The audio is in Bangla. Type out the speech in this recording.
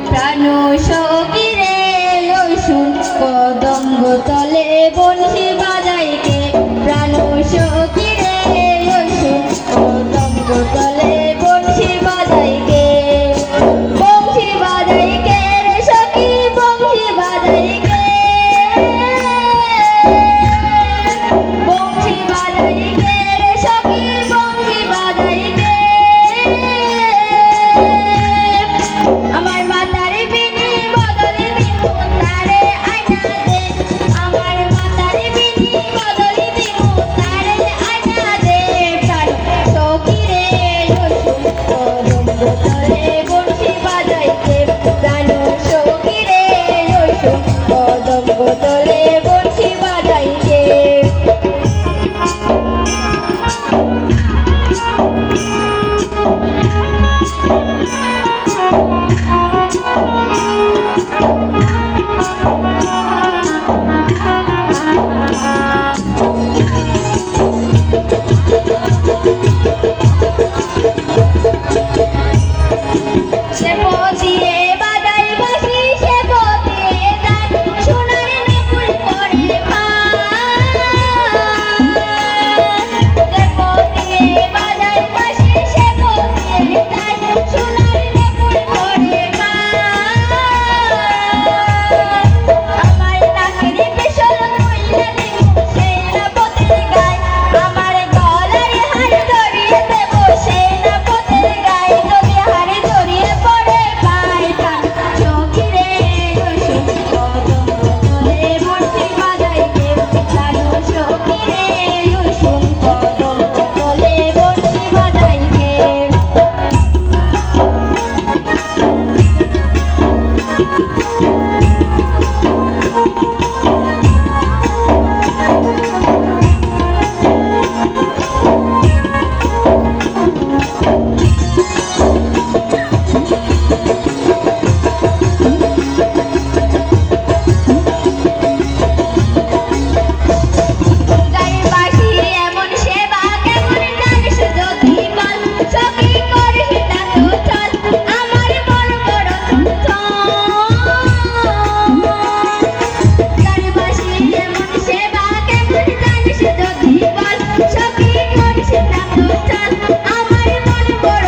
প্রাণ সখীরে শুন কদম্ব তলে বংশী বাজাই কে প্রাণ সখীরে শুন কদম্ব তলে বংশী বাজাই কে বংশী বাজাই কে রে সখী বংশী বাজাই কে বংশী বাজাই কে রে সখী বংশী বাজাই কে আমার মাতার বিনি বদলে দিমু তারে আইনা দে আমার মাতার বিনি বদলে দিমু তারে আইনা দে প্রাণ সখীরে শুন কদম্ব তলে বংশী বাজাইতে প্রাণ সখীরে শুন কদম্ব তলে বংশী বাজাইতে সে পতিয়ে বাজাই বাঁশি সে পতিয়ে গান সোনার নূপুর পরে সে পতিয়ে বাজাই বাঁশি সে পতিয়ে গান সোনার নূপুর পরে আমার নাকের পেছল কইলা দিমু সেনাপতির গায় আমার গলার হার ধরিয়ে দেব সেনাপতির গায় যদি হার ধরিয়ে পড়ে পায় প্রাণ সখীরে শুন কদম্ব তলে বংশী বাজাইতে প্রাণ সখীরে শুন কদম্ব তলে বংশী বাজাইতে গায়ে বাঁশি এমন সেবা কেমন জানিস যদি বল সখী করিস না তো চল আমার মন বড় গায়ে বাঁশি এমন সেবা কেমন জানিস যদি বল সখী করিস না তো চল আমার মন বড়